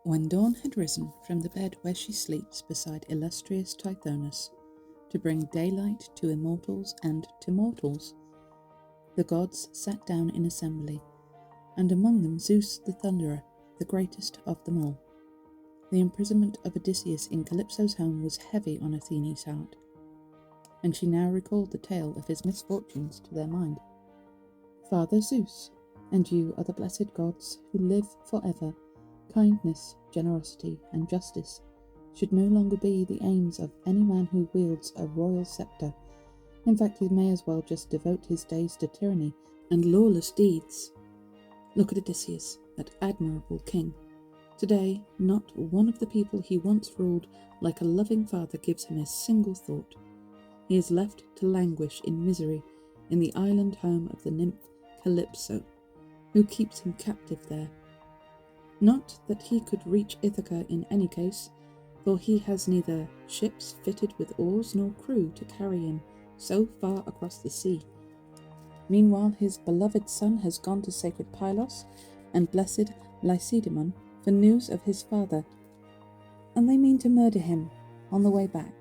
When dawn had risen from the bed where she sleeps beside illustrious Tithonus, to bring daylight to immortals and to mortals, the gods sat down in assembly, and among them Zeus the Thunderer, the greatest of them all. The imprisonment of Odysseus in Calypso's home was heavy on Athene's heart, and she now recalled the tale of his misfortunes to their mind. Father Zeus, and you are the blessed gods who live forever. Kindness, generosity, and justice should no longer be the aims of any man who wields a royal scepter. In fact, he may as well just devote his days to tyranny and lawless deeds. Look at Odysseus, that admirable king. Today, not one of the people he once ruled like a loving father gives him a single thought. He is left to languish in misery in the island home of the nymph Calypso, who keeps him captive there. Not that he could reach Ithaca in any case, for he has neither ships fitted with oars nor crew to carry him so far across the sea. Meanwhile, his beloved son has gone to sacred Pylos and blessed Lacedaemon for news of his father, and they mean to murder him on the way back.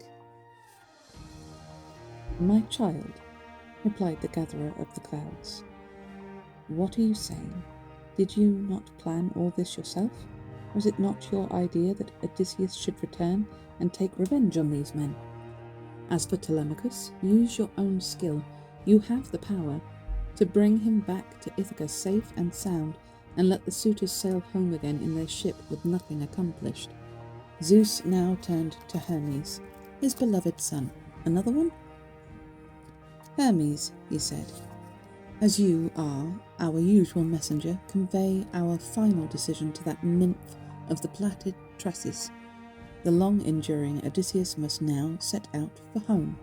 My child, replied the gatherer of the clouds, what are you saying? Did you not plan all this yourself? Was it not your idea that Odysseus should return and take revenge on these men? As for Telemachus, use your own skill. You have the power to bring him back to Ithaca safe and sound, and let the suitors sail home again in their ship with nothing accomplished. Zeus now turned to Hermes, his beloved son. Another one? Hermes, he said, as you are our usual messenger, convey our final decision to that nymph of the plaited tresses. The long-enduring Odysseus must now set out for home.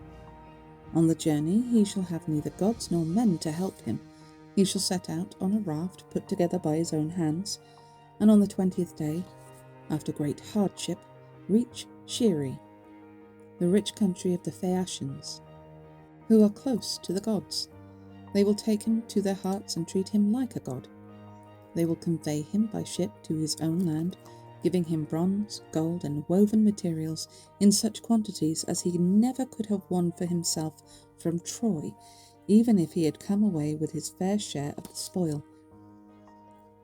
On the journey he shall have neither gods nor men to help him. He shall set out on a raft put together by his own hands, and on the 20th day, after great hardship, reach Scheria, the rich country of the Phaeacians, who are close to the gods. They will take him to their hearts and treat him like a god. They will convey him by ship to his own land, giving him bronze, gold, and woven materials in such quantities as he never could have won for himself from Troy, even if he had come away with his fair share of the spoil.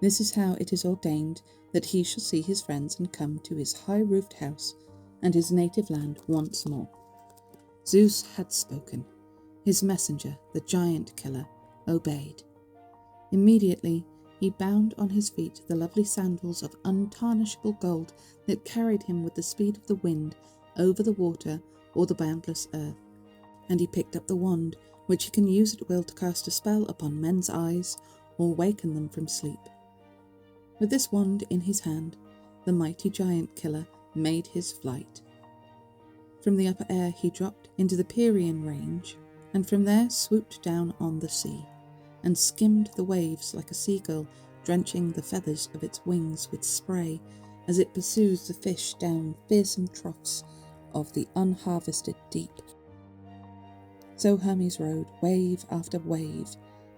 This is how it is ordained that he shall see his friends and come to his high-roofed house and his native land once more. Zeus had spoken. His messenger, the giant killer, obeyed. Immediately he bound on his feet the lovely sandals of untarnishable gold that carried him with the speed of the wind over the water or the boundless earth, and he picked up the wand, which he can use at will to cast a spell upon men's eyes or waken them from sleep. With this wand in his hand, the mighty giant killer made his flight. From the upper air he dropped into the Pierian range, and from there swooped down on the sea, and skimmed the waves like a seagull, drenching the feathers of its wings with spray as it pursues the fish down fearsome troughs of the unharvested deep. So Hermes rode wave after wave,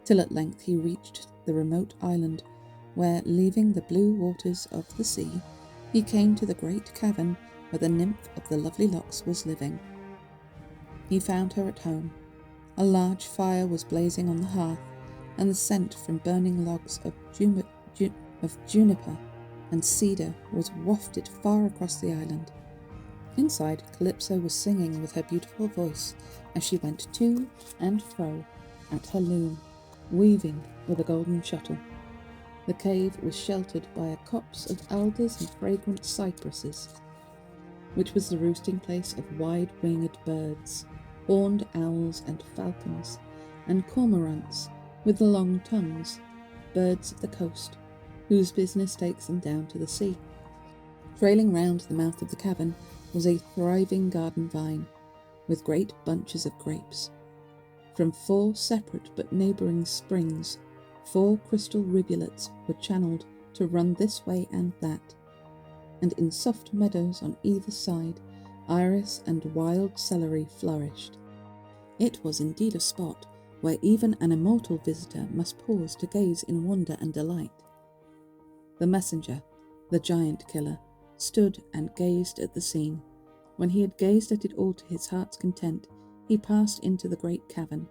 till at length he reached the remote island, where, leaving the blue waters of the sea, he came to the great cavern where the nymph of the lovely locks was living. He found her at home. A large fire was blazing on the hearth, and the scent from burning logs of juniper and cedar was wafted far across the island. Inside, Calypso was singing with her beautiful voice as she went to and fro at her loom, weaving with a golden shuttle. The cave was sheltered by a copse of alders and fragrant cypresses, which was the roosting place of wide-winged birds, horned owls and falcons, and cormorants with the long tongues, birds of the coast, whose business takes them down to the sea. Trailing round the mouth of the cavern was a thriving garden vine, with great bunches of grapes. From 4 separate but neighbouring springs, 4 crystal rivulets were channelled to run this way and that, and in soft meadows on either side, iris and wild celery flourished. It was indeed a spot where even an immortal visitor must pause to gaze in wonder and delight. The messenger, the giant killer, stood and gazed at the scene. When he had gazed at it all to his heart's content, he passed into the great cavern.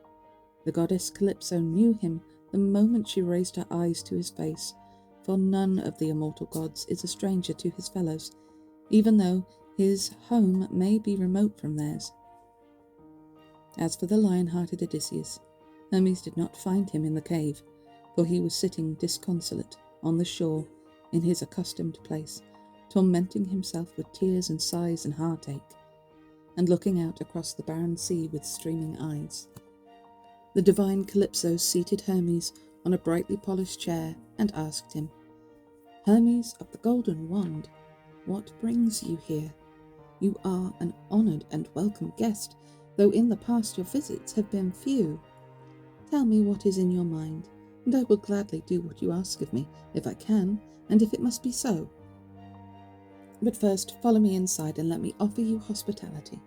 The goddess Calypso knew him the moment she raised her eyes to his face, for none of the immortal gods is a stranger to his fellows, even though his home may be remote from theirs. As for the lion-hearted Odysseus, Hermes did not find him in the cave, for he was sitting disconsolate on the shore in his accustomed place, tormenting himself with tears and sighs and heartache, and looking out across the barren sea with streaming eyes. The divine Calypso seated Hermes on a brightly polished chair and asked him, "Hermes of the Golden Wand, what brings you here? You are an honoured and welcome guest, though in the past your visits have been few. Tell me what is in your mind, and I will gladly do what you ask of me, if I can, and if it must be so. But first follow me inside and let me offer you hospitality."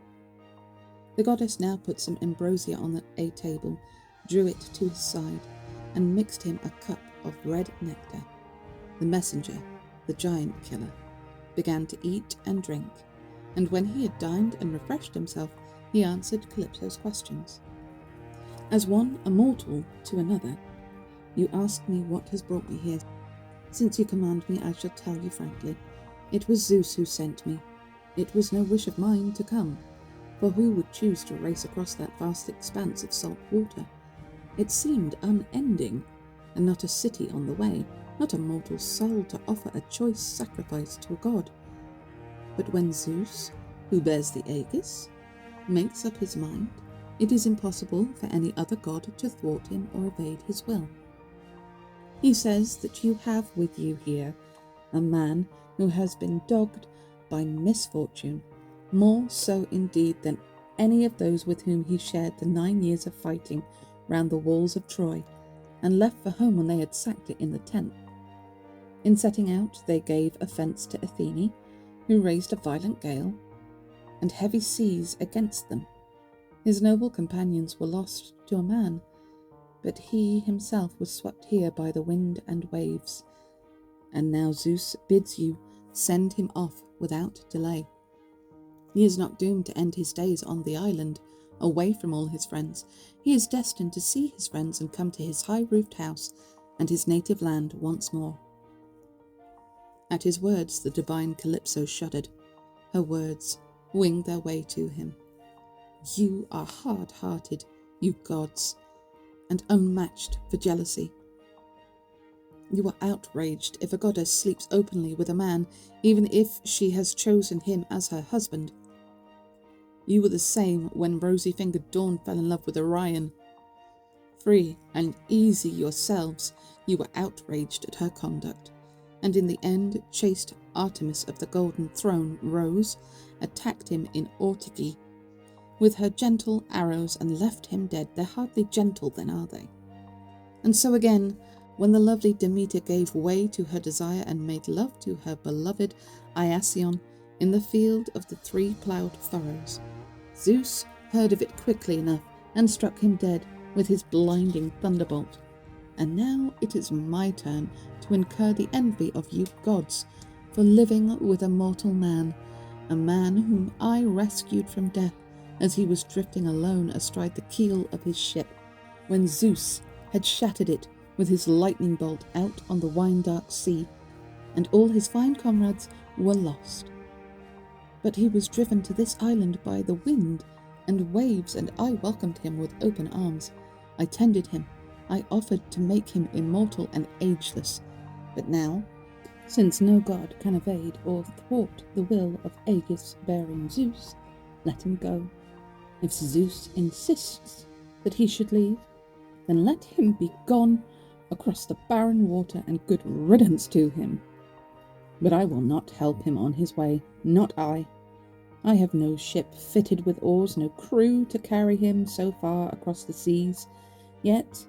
The goddess now put some ambrosia on a table, drew it to his side, and mixed him a cup of red nectar. The messenger, the giant killer, began to eat and drink, and when he had dined and refreshed himself, he answered Calypso's questions. As one immortal to another, "You ask me what has brought me here. Since you command me, I shall tell you frankly. It was Zeus who sent me. It was no wish of mine to come, for who would choose to race across that vast expanse of salt water? It seemed unending, and not a city on the way, not a mortal soul to offer a choice sacrifice to a god. But when Zeus, who bears the aegis, makes up his mind, it is impossible for any other god to thwart him or evade his will. He says that you have with you here a man who has been dogged by misfortune, more so indeed than any of those with whom he shared the 9 years of fighting round the walls of Troy, and left for home when they had sacked it in the 10th. In setting out, they gave offence to Athene, who raised a violent gale, and heavy seas against them. His noble companions were lost to a man, but he himself was swept here by the wind and waves, and now Zeus bids you send him off without delay. He is not doomed to end his days on the island, away from all his friends. He is destined to see his friends and come to his high-roofed house and his native land once more." At his words, the divine Calypso shuddered. Her words winged their way to him. "You are hard-hearted, you gods, and unmatched for jealousy. You are outraged if a goddess sleeps openly with a man, even if she has chosen him as her husband. You were the same when rosy-fingered Dawn fell in love with Orion. Free and easy yourselves, you were outraged at her conduct, and in the end chaste Artemis of the Golden Throne rose, attacked him in Ortygi with her gentle arrows and left him dead. They're hardly gentle then, are they? And so again, when the lovely Demeter gave way to her desire and made love to her beloved Iasion in the field of the 3-ploughed furrows, Zeus heard of it quickly enough and struck him dead with his blinding thunderbolt. And now it is my turn to incur the envy of you gods for living with a mortal man, a man whom I rescued from death as he was drifting alone astride the keel of his ship, when Zeus had shattered it with his lightning bolt out on the wine-dark sea, and all his fine comrades were lost. But he was driven to this island by the wind and waves, and I welcomed him with open arms. I tended him. I offered to make him immortal and ageless. But now, since no god can evade or thwart the will of aegis-bearing Zeus, let him go. If Zeus insists that he should leave, then let him be gone across the barren water, and good riddance to him. But I will not help him on his way, not I. I have no ship fitted with oars, no crew to carry him so far across the seas. Yet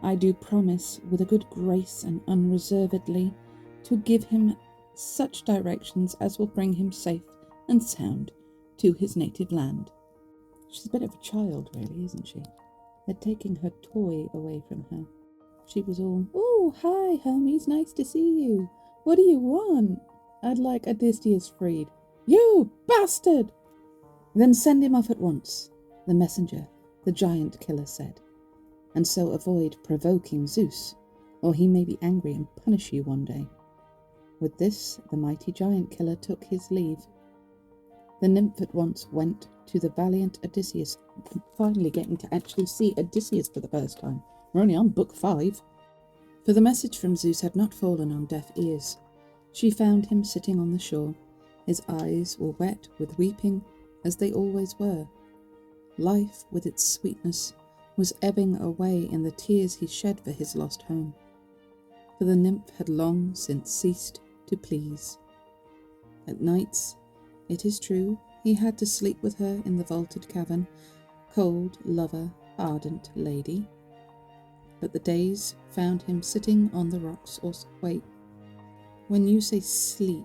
I do promise, with a good grace and unreservedly, to give him such directions as will bring him safe and sound to his native land." She's a bit of a child, really, isn't she? They're taking her toy away from her. She was all, "Oh, hi, Hermes, nice to see you. What do you want?" I'd like Odysseus freed. You bastard! Then send him off at once, the messenger, the giant killer said, and so avoid provoking Zeus, or he may be angry and punish you one day. With this, the mighty giant killer took his leave. The nymph at once went to the valiant Odysseus, finally getting to actually see Odysseus for the first time. We're only on book 5. For the message from Zeus had not fallen on deaf ears. She found him sitting on the shore. His eyes were wet with weeping, as they always were. Life, with its sweetness, was ebbing away in the tears he shed for his lost home. For the nymph had long since ceased to please. At nights, it is true, he had to sleep with her in the vaulted cavern, cold lover, ardent lady. But the days found him sitting on the rocks or wait. When you say sleep,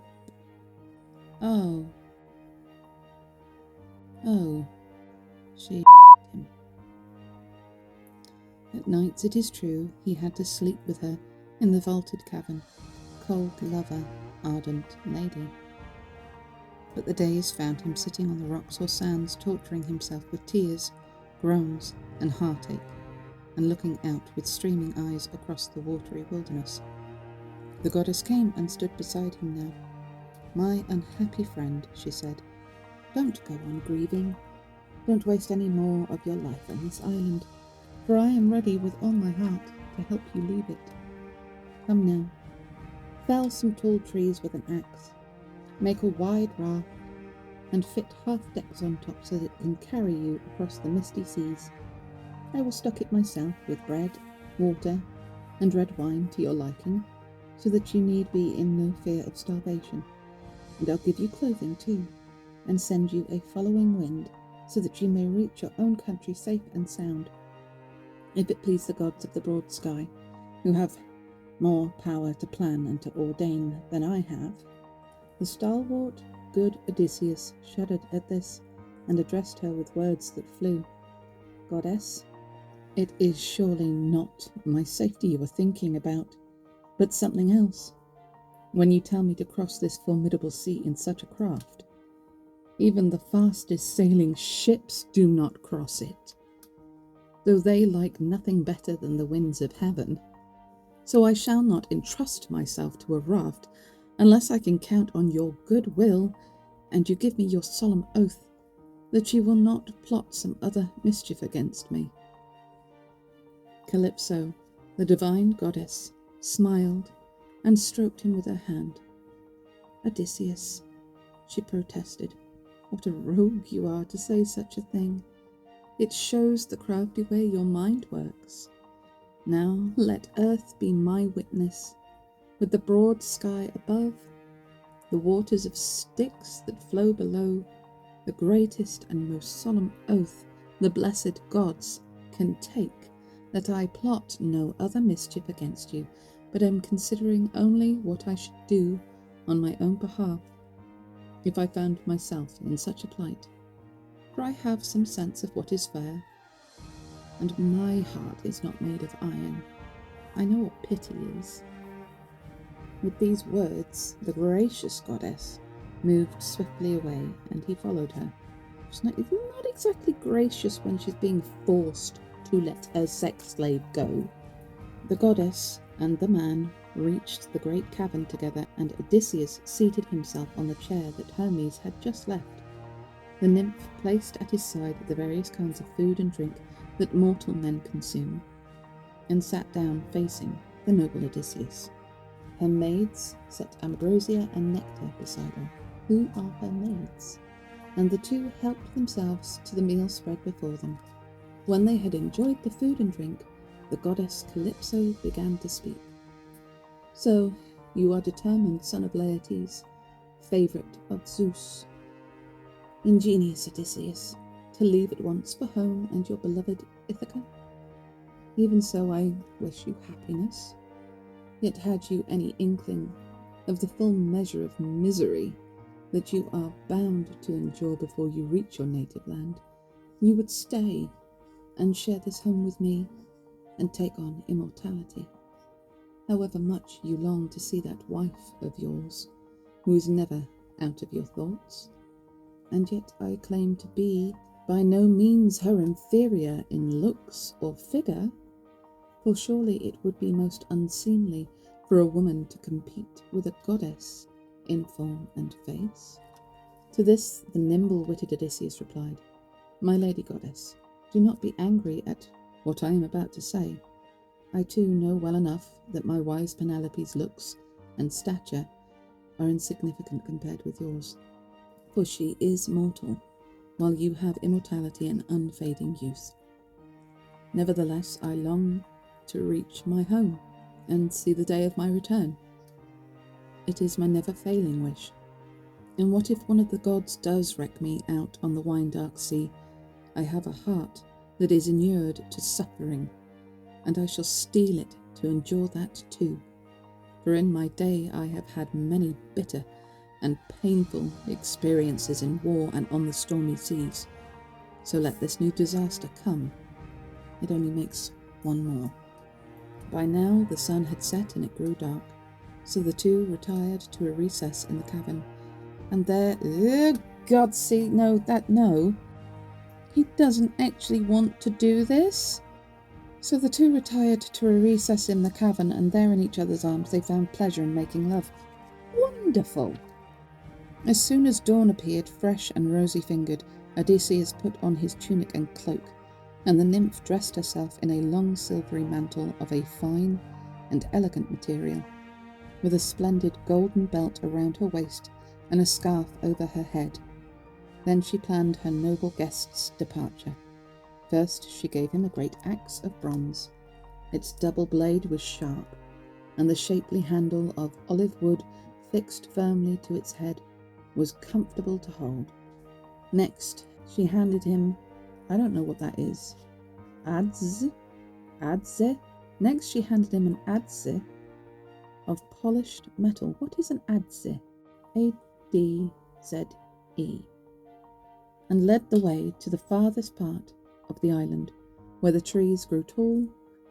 oh, she him. At nights, it is true, he had to sleep with her in the vaulted cavern, cold lover, ardent lady. But the days found him sitting on the rocks or sands, torturing himself with tears, groans, and heartache, and looking out with streaming eyes across the watery wilderness. The goddess came and stood beside him now. My unhappy friend, she said, don't go on grieving. Don't waste any more of your life on this island, for I am ready with all my heart to help you leave it. Come now, fell some tall trees with an axe, make a wide raft, and fit half decks on top so that it can carry you across the misty seas. I will stock it myself with bread, water, and red wine to your liking, so that you need be in no fear of starvation. And I'll give you clothing too, and send you a following wind, so that you may reach your own country safe and sound, if it please the gods of the broad sky, who have more power to plan and to ordain than I have. The stalwart, good Odysseus shuddered at this, and addressed her with words that flew. Goddess, it is surely not my safety you are thinking about, but something else, when you tell me to cross this formidable sea in such a craft. Even the fastest sailing ships do not cross it, though they like nothing better than the winds of heaven. So I shall not entrust myself to a raft unless I can count on your good will, and you give me your solemn oath that you will not plot some other mischief against me. Calypso, the divine goddess, smiled and stroked him with her hand. Odysseus, she protested, what a rogue you are to say such a thing. It shows the crafty way your mind works. Now let earth be my witness, with the broad sky above, the waters of Styx that flow below, the greatest and most solemn oath the blessed gods can take, that I plot no other mischief against you, but am considering only what I should do on my own behalf, if I found myself in such a plight. For I have some sense of what is fair, and my heart is not made of iron. I know what pity is. With these words, the gracious goddess moved swiftly away, and he followed her. She's not exactly gracious when she's being forced to let her sex slave go. The goddess and the man reached the great cavern together, and Odysseus seated himself on the chair that Hermes had just left. The nymph placed at his side the various kinds of food and drink that mortal men consume, and sat down facing the noble Odysseus. Her maids set ambrosia and nectar beside her. Who are her maids? And the two helped themselves to the meal spread before them. When they had enjoyed the food and drink, the goddess Calypso began to speak. So, you are determined, son of Laertes, favourite of Zeus. Ingenious Odysseus, to leave at once for home and your beloved Ithaca? Even so, I wish you happiness. Yet had you any inkling of the full measure of misery that you are bound to endure before you reach your native land, you would stay and share this home with me and take on immortality. However much you long to see that wife of yours, who is never out of your thoughts, and yet I claim to be by no means her inferior in looks or figure, for surely it would be most unseemly for a woman to compete with a goddess in form and face. To this the nimble-witted Odysseus replied, My lady goddess, do not be angry at what I am about to say. I too know well enough that my wise Penelope's looks and stature are insignificant compared with yours, for she is mortal, while you have immortality and unfading youth. Nevertheless, I long to reach my home and see the day of my return. It is my never-failing wish. And what if one of the gods does wreck me out on the wine-dark sea? I have a heart that is inured to suffering, and I shall steel it to endure that too. For in my day I have had many bitter and painful experiences in war and on the stormy seas. So let this new disaster come. It only makes one more. By now the sun had set and it grew dark, so the two retired to a recess in the cavern, and there, no. He doesn't actually want to do this. So the two retired to a recess in the cavern, and there in each other's arms they found pleasure in making love. Wonderful! As soon as dawn appeared, fresh and rosy-fingered, Odysseus put on his tunic and cloak, and the nymph dressed herself in a long silvery mantle of a fine and elegant material, with a splendid golden belt around her waist and a scarf over her head. Then she planned her noble guest's departure. First she gave him a great axe of bronze. Its double blade was sharp, and the shapely handle of olive wood fixed firmly to its head was comfortable to hold. Next she handed him, I don't know what that is, adze? Next she handed him an adze of polished metal. What is an adze? A-D-Z-E. And led the way to the farthest part of the island, where the trees grew tall,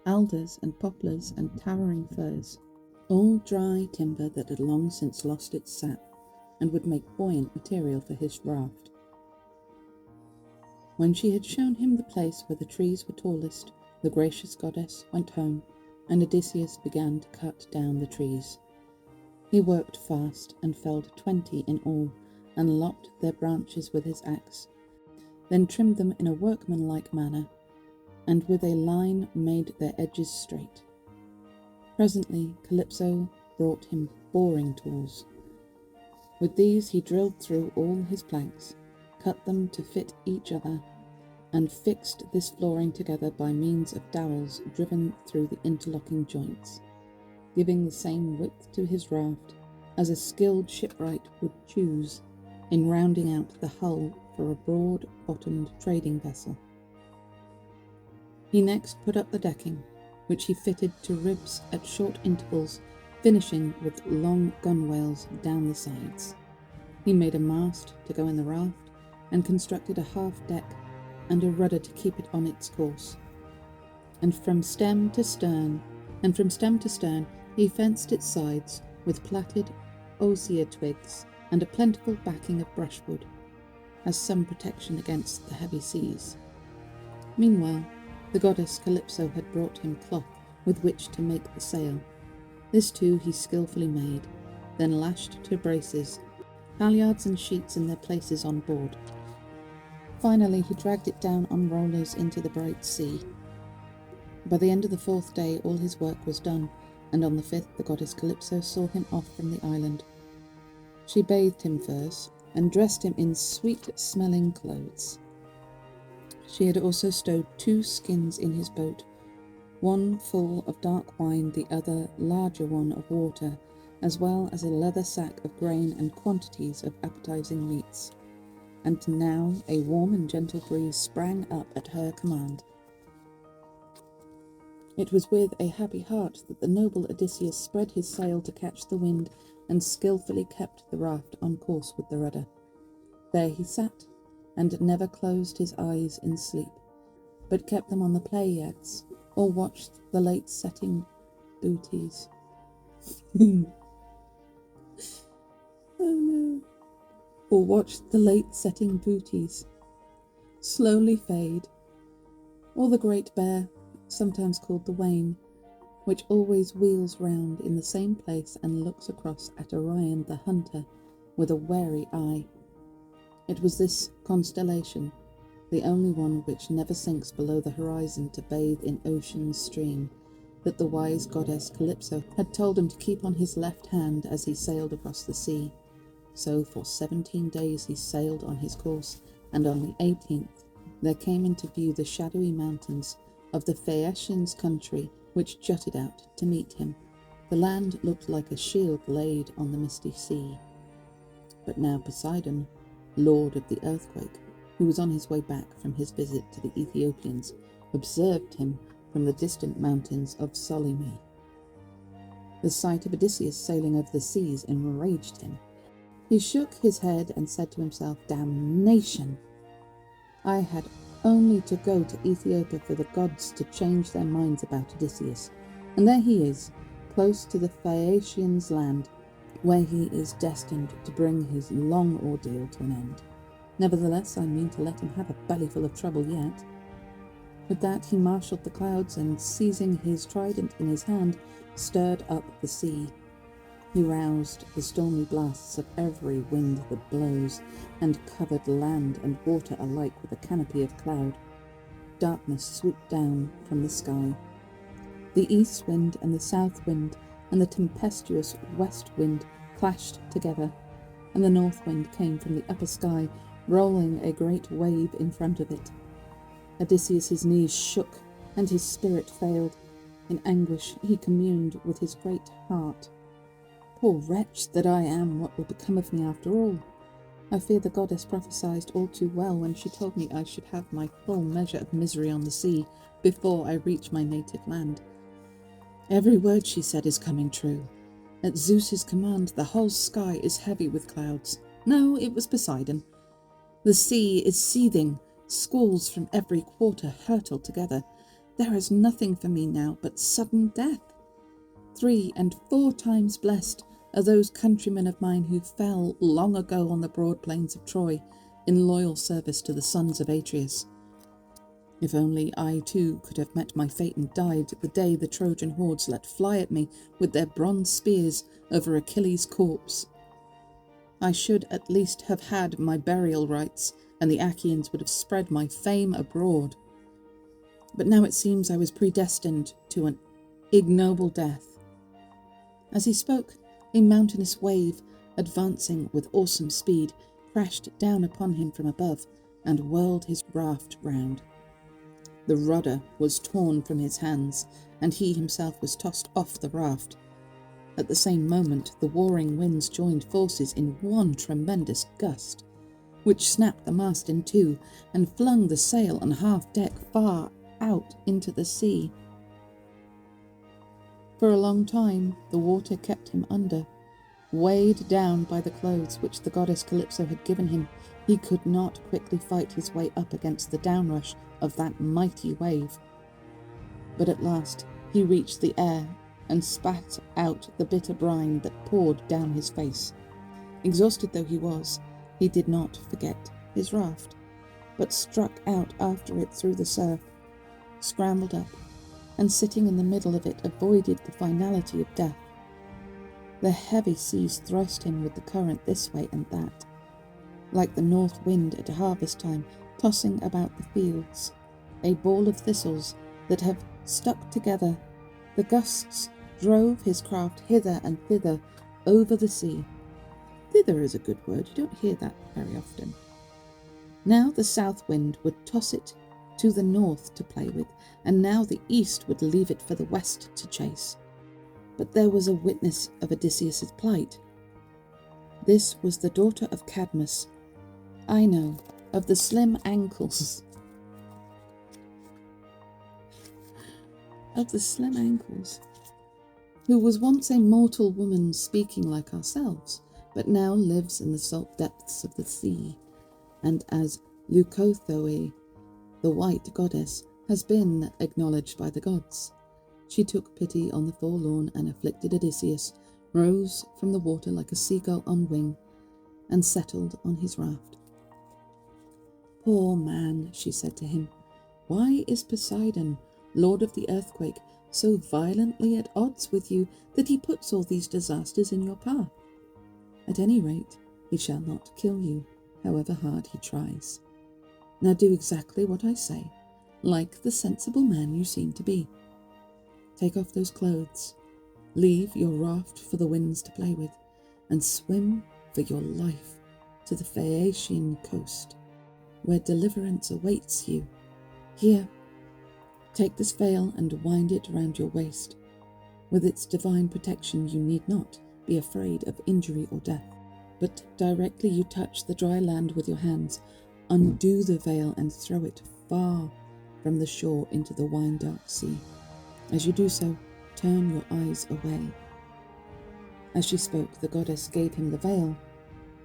alders and poplars and towering firs, all dry timber that had long since lost its sap and would make buoyant material for his raft. When she had shown him the place where the trees were tallest, the gracious goddess went home, and Odysseus began to cut down the trees. He worked fast and felled 20 in all, and lopped their branches with his axe, then trimmed them in a workmanlike manner, and with a line made their edges straight. Presently Calypso brought him boring tools. With these he drilled through all his planks, cut them to fit each other, and fixed this flooring together by means of dowels driven through the interlocking joints, giving the same width to his raft as a skilled shipwright would choose in rounding out the hull for a broad-bottomed trading vessel. He next put up the decking, which he fitted to ribs at short intervals, finishing with long gunwales down the sides. He made a mast to go in the raft, and constructed a half-deck and a rudder to keep it on its course. And from stem to stern, he fenced its sides with plaited osier twigs and a plentiful backing of brushwood, as some protection against the heavy seas. Meanwhile, the goddess Calypso had brought him cloth with which to make the sail. This too he skilfully made, then lashed to braces, halyards and sheets in their places on board. Finally he dragged it down on rollers into the bright sea. By the end of the 4th day all his work was done, and on the 5th the goddess Calypso saw him off from the island. She bathed him first, and dressed him in sweet-smelling clothes. She had also stowed 2 skins in his boat, one full of dark wine, the other larger one of water, as well as a leather sack of grain and quantities of appetizing meats. And now a warm and gentle breeze sprang up at her command. It was with a happy heart that the noble Odysseus spread his sail to catch the wind, and skilfully kept the raft on course with the rudder. There he sat, and never closed his eyes in sleep, but kept them on the Pleiades, or watched the late-setting booties. or watch the late-setting booties slowly fade, or the great bear, sometimes called the wain, which always wheels round in the same place and looks across at Orion the hunter with a wary eye. It was this constellation, the only one which never sinks below the horizon to bathe in ocean's stream, that the wise goddess Calypso had told him to keep on his left hand as he sailed across the sea. So for 17 days he sailed on his course, and on the 18th there came into view the shadowy mountains of the Phaeacians' country, which jutted out to meet him. The land looked like a shield laid on the misty sea. But now Poseidon, lord of the earthquake, who was on his way back from his visit to the Ethiopians, observed him from the distant mountains of Solymi. The sight of Odysseus sailing over the seas enraged him. He shook his head and said to himself, "Damnation! I had only to go to Ethiopia for the gods to change their minds about Odysseus, and there he is, close to the Phaeacians' land, where he is destined to bring his long ordeal to an end. Nevertheless, I mean to let him have a bellyful of trouble yet." With that he marshalled the clouds, and seizing his trident in his hand, stirred up the sea. He roused the stormy blasts of every wind that blows, and covered land and water alike with a canopy of cloud. Darkness swooped down from the sky. The east wind and the south wind and the tempestuous west wind clashed together, and the north wind came from the upper sky, rolling a great wave in front of it. Odysseus' knees shook, and his spirit failed. In anguish he communed with his great heart. "Poor wretch that I am, what will become of me after all? I fear the goddess prophesied all too well when she told me I should have my full measure of misery on the sea before I reach my native land. Every word she said is coming true. At Zeus's command, the whole sky is heavy with clouds. No, it was Poseidon. The sea is seething. Squalls from every quarter hurtle together. There is nothing for me now but sudden death. 3 and 4 times blessed are those countrymen of mine who fell long ago on the broad plains of Troy in loyal service to the sons of Atreus. If only I too could have met my fate and died the day the Trojan hordes let fly at me with their bronze spears over Achilles' corpse. I should at least have had my burial rites, and the Achaeans would have spread my fame abroad. But now it seems I was predestined to an ignoble death." As he spoke, a mountainous wave, advancing with awesome speed, crashed down upon him from above and whirled his raft round. The rudder was torn from his hands, and he himself was tossed off the raft. At the same moment, the warring winds joined forces in one tremendous gust, which snapped the mast in two and flung the sail and half-deck far out into the sea. For a long time, the water kept him under. Weighed down by the clothes which the goddess Calypso had given him, he could not quickly fight his way up against the downrush of that mighty wave. But at last he reached the air and spat out the bitter brine that poured down his face. Exhausted though he was, he did not forget his raft, but struck out after it through the surf, scrambled up, and sitting in the middle of it avoided the finality of death. The heavy seas thrust him with the current this way and that, like the north wind at harvest time tossing about the fields, a ball of thistles that have stuck together. The gusts drove his craft hither and thither over the sea. Thither is a good word, you don't hear that very often. Now the south wind would toss it to the north to play with, and now the east would leave it for the west to chase. But there was a witness of Odysseus' plight. This was the daughter of Cadmus. I know, of the slim ankles. Who was once a mortal woman speaking like ourselves, but now lives in the salt depths of the sea, and as Leucothoe, the white goddess, has been acknowledged by the gods. She took pity on the forlorn and afflicted Odysseus, rose from the water like a seagull on wing, and settled on his raft. "Poor man," she said to him, "why is Poseidon, lord of the earthquake, so violently at odds with you that he puts all these disasters in your path? At any rate, he shall not kill you, however hard he tries. Now do exactly what I say, like the sensible man you seem to be. Take off those clothes, leave your raft for the winds to play with, and swim for your life to the Phaeacian coast, where deliverance awaits you. Here, take this veil and wind it round your waist. With its divine protection you need not be afraid of injury or death. But directly you touch the dry land with your hands, undo the veil and throw it far from the shore into the wine-dark sea. As you do so, turn your eyes away." As she spoke, the goddess gave him the veil,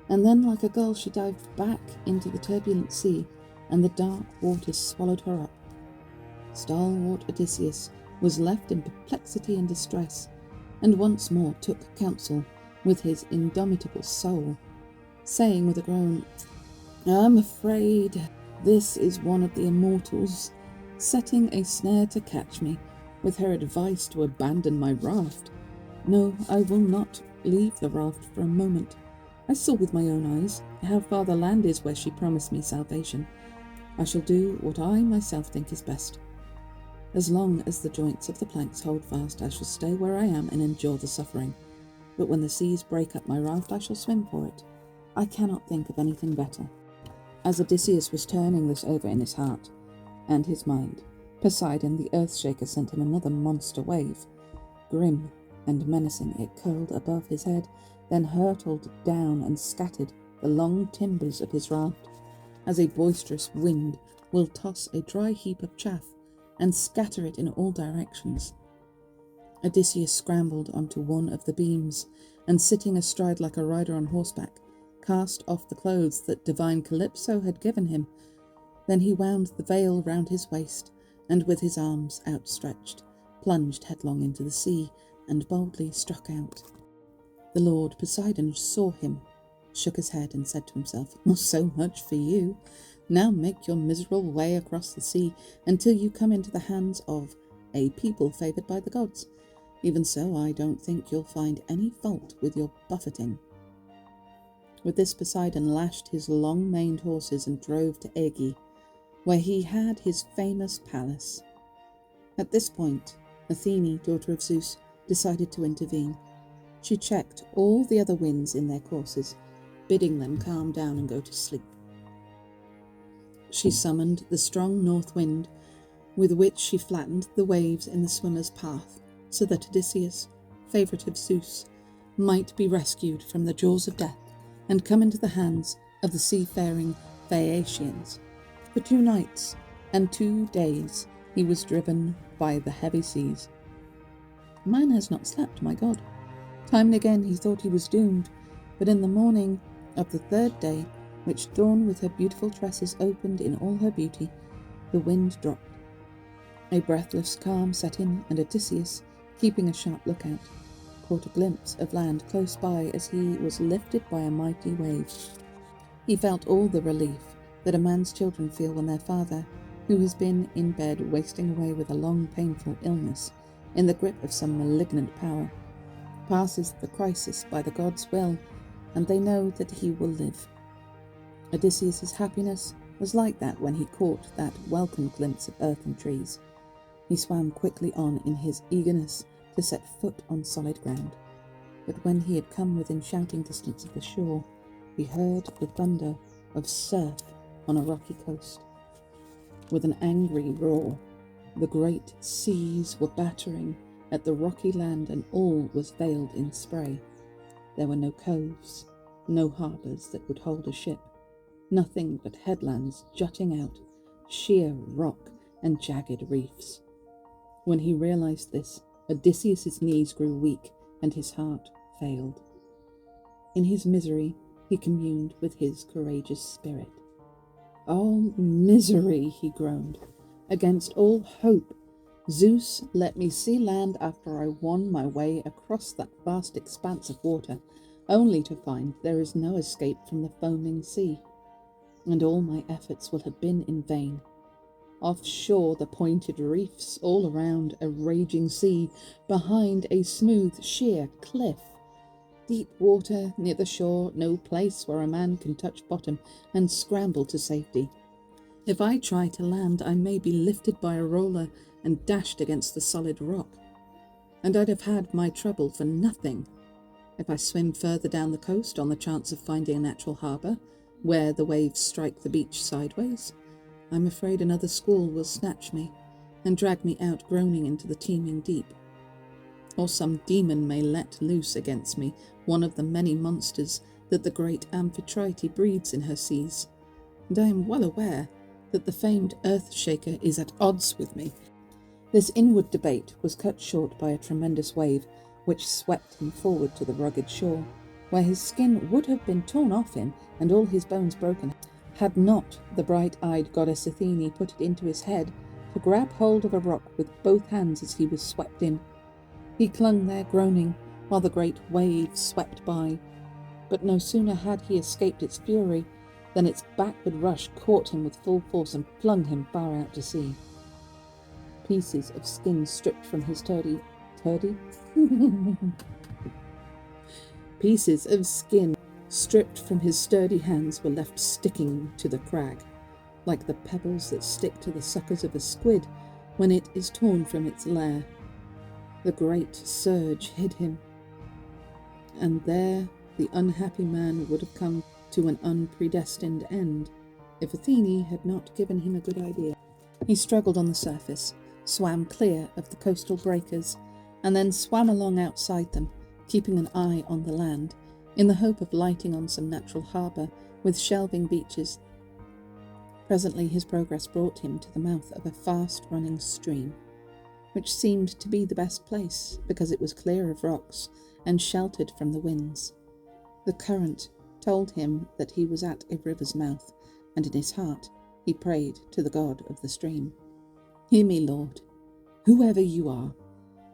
and then like a gull she dived back into the turbulent sea, and the dark waters swallowed her up. Stalwart Odysseus was left in perplexity and distress, and once more took counsel with his indomitable soul, saying with a groan, "I'm afraid this is one of the immortals, setting a snare to catch me, with her advice to abandon my raft. No, I will not leave the raft for a moment. I saw with my own eyes how far the land is where she promised me salvation. I shall do what I myself think is best. As long as the joints of the planks hold fast, I shall stay where I am and endure the suffering. But when the seas break up my raft, I shall swim for it. I cannot think of anything better." As Odysseus was turning this over in his heart and his mind, Poseidon, the Earthshaker, sent him another monster wave. Grim and menacing, it curled above his head, then hurtled down and scattered the long timbers of his raft, as a boisterous wind will toss a dry heap of chaff and scatter it in all directions. Odysseus scrambled onto one of the beams, and sitting astride like a rider on horseback, cast off the clothes that divine Calypso had given him. Then he wound the veil round his waist, and with his arms outstretched, plunged headlong into the sea, and boldly struck out. The lord Poseidon saw him, shook his head, and said to himself, "Well, so much for you. Now make your miserable way across the sea until you come into the hands of a people favoured by the gods. Even so, I don't think you'll find any fault with your buffeting." With this, Poseidon lashed his long-maned horses and drove to Aegae, where he had his famous palace. At this point, Athene, daughter of Zeus, decided to intervene. She checked all the other winds in their courses, bidding them calm down and go to sleep. She summoned the strong north wind, with which she flattened the waves in the swimmer's path, so that Odysseus, favourite of Zeus, might be rescued from the jaws of death and come into the hands of the seafaring Phaeacians. For 2 nights and 2 days he was driven by the heavy seas. Man has not slept, my God. Time and again he thought he was doomed, but in the morning of the 3rd day, which dawn with her beautiful tresses opened in all her beauty, the wind dropped. A breathless calm set in, and Odysseus, keeping a sharp lookout, caught a glimpse of land close by as he was lifted by a mighty wave. He felt all the relief that a man's children feel when their father, who has been in bed wasting away with a long painful illness, in the grip of some malignant power, passes the crisis by the gods' will, and they know that he will live. Odysseus's happiness was like that when he caught that welcome glimpse of earth and trees. He swam quickly on in his eagerness to set foot on solid ground, but when he had come within shouting distance of the shore, he heard the thunder of surf on a rocky coast. With an angry roar, the great seas were battering at the rocky land, and all was veiled in spray. There were no coves, no harbours that would hold a ship, nothing but headlands jutting out, sheer rock and jagged reefs. When he realized this, Odysseus's knees grew weak and his heart failed. In his misery, he communed with his courageous spirit. "Oh, misery," he groaned. "Against all hope, Zeus let me see land after I won my way across that vast expanse of water. only to find there is no escape from the foaming sea, and all my efforts will have been in vain. Offshore, the pointed reefs, all around a raging sea, behind a smooth, sheer cliff. Deep water near the shore, no place where a man can touch bottom and scramble to safety. If I try to land, I may be lifted by a roller and dashed against the solid rock. And I'd have had my trouble for nothing. If I swim further down the coast on the chance of finding a natural harbour, where the waves strike the beach sideways, I'm afraid another squall will snatch me and drag me out groaning into the teeming deep. Or some demon may let loose against me one of the many monsters that the great Amphitrite breeds in her seas, and I am well aware that the famed earth-shaker is at odds with me. This inward debate was cut short by a tremendous wave which swept him forward to the rugged shore, where his skin would have been torn off him and all his bones broken, had not the bright-eyed goddess Athene put it into his head to grab hold of a rock with both hands as he was swept in. He clung there groaning, while the great wave swept by, but no sooner had he escaped its fury than its backward rush caught him with full force and flung him far out to sea. Pieces of skin stripped from his Pieces of skin stripped from his sturdy hands were left sticking to the crag, like the pebbles that stick to the suckers of a squid when it is torn from its lair. The great surge hid him, and there the unhappy man would have come to an unpredestined end, if Athene had not given him a good idea. He struggled on the surface, swam clear of the coastal breakers, and then swam along outside them, keeping an eye on the land, in the hope of lighting on some natural harbour with shelving beaches. Presently his progress brought him to the mouth of a fast-running stream, which seemed to be the best place, because it was clear of rocks and sheltered from the winds. The current told him that he was at a river's mouth, and in his heart he prayed to the god of the stream. "Hear me, Lord, whoever you are.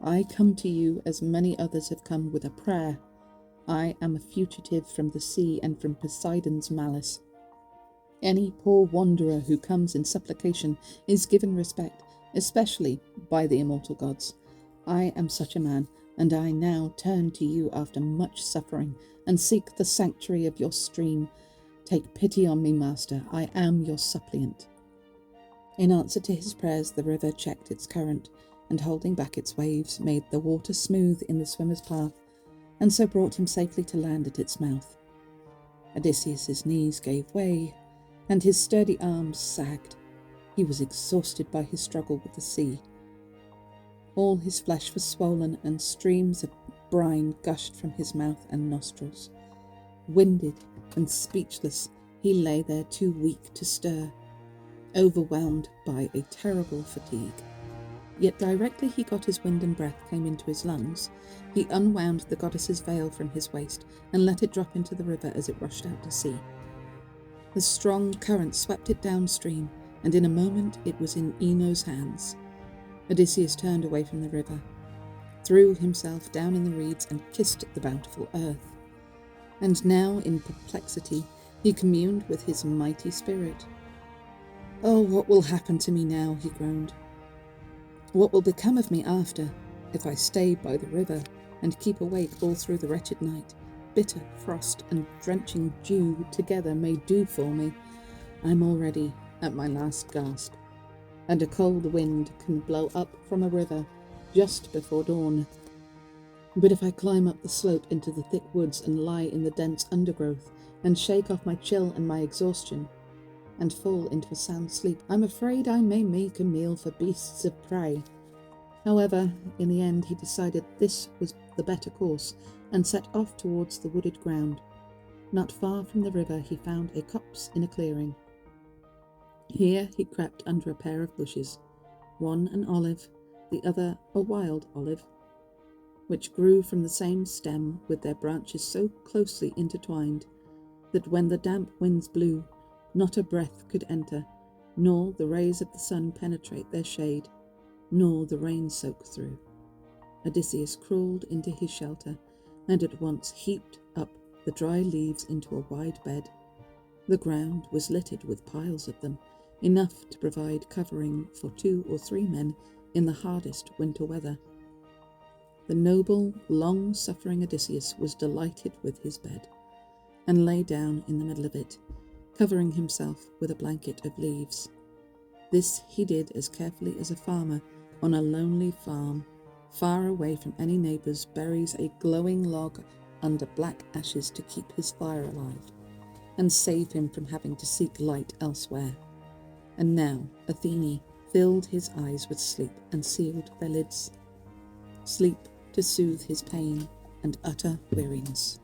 I come to you as many others have come, with a prayer. I am a fugitive from the sea and from Poseidon's malice. Any poor wanderer who comes in supplication is given respect, especially by the immortal gods. I am such a man, and I now turn to you after much suffering, and seek the sanctuary of your stream. Take pity on me, master, I am your suppliant." In answer to his prayers, the river checked its current, and holding back its waves, made the water smooth in the swimmer's path, and so brought him safely to land at its mouth. Odysseus's knees gave way, and his sturdy arms sagged. He was exhausted by his struggle with the sea. All his flesh was swollen, and streams of brine gushed from his mouth and nostrils. Winded and speechless, he lay there too weak to stir, overwhelmed by a terrible fatigue. Yet directly he got his wind and breath came into his lungs, he unwound the goddess's veil from his waist and let it drop into the river as it rushed out to sea. The strong current swept it downstream, and in a moment it was in Ino's hands. Odysseus turned away from the river, threw himself down in the reeds and kissed the bountiful earth. And now, in perplexity, he communed with his mighty spirit. "Oh, what will happen to me now?" he groaned. "What will become of me after, if I stay by the river and keep awake all through the wretched night? Bitter frost and drenching dew together may do for me. I'm already at my last gasp, and a cold wind can blow up from a river just before dawn. But if I climb up the slope into the thick woods and lie in the dense undergrowth and shake off my chill and my exhaustion, and fall into a sound sleep, I'm afraid I may make a meal for beasts of prey." However, in the end he decided this was the better course, and set off towards the wooded ground. Not far from the river he found a copse in a clearing. Here he crept under a pair of bushes, one an olive, the other a wild olive, which grew from the same stem, with their branches so closely intertwined that when the damp winds blew, not a breath could enter, nor the rays of the sun penetrate their shade, nor the rain soak through. Odysseus crawled into his shelter, and at once heaped up the dry leaves into a wide bed. The ground was littered with piles of them, enough to provide covering for 2 or 3 men in the hardest winter weather. The noble, long-suffering Odysseus was delighted with his bed, and lay down in the middle of it, covering himself with a blanket of leaves. This he did as carefully as a farmer on a lonely farm, far away from any neighbours, buries a glowing log under black ashes to keep his fire alive, and save him from having to seek light elsewhere. And now Athene filled his eyes with sleep and sealed their lids. Sleep to soothe his pain and utter weariness.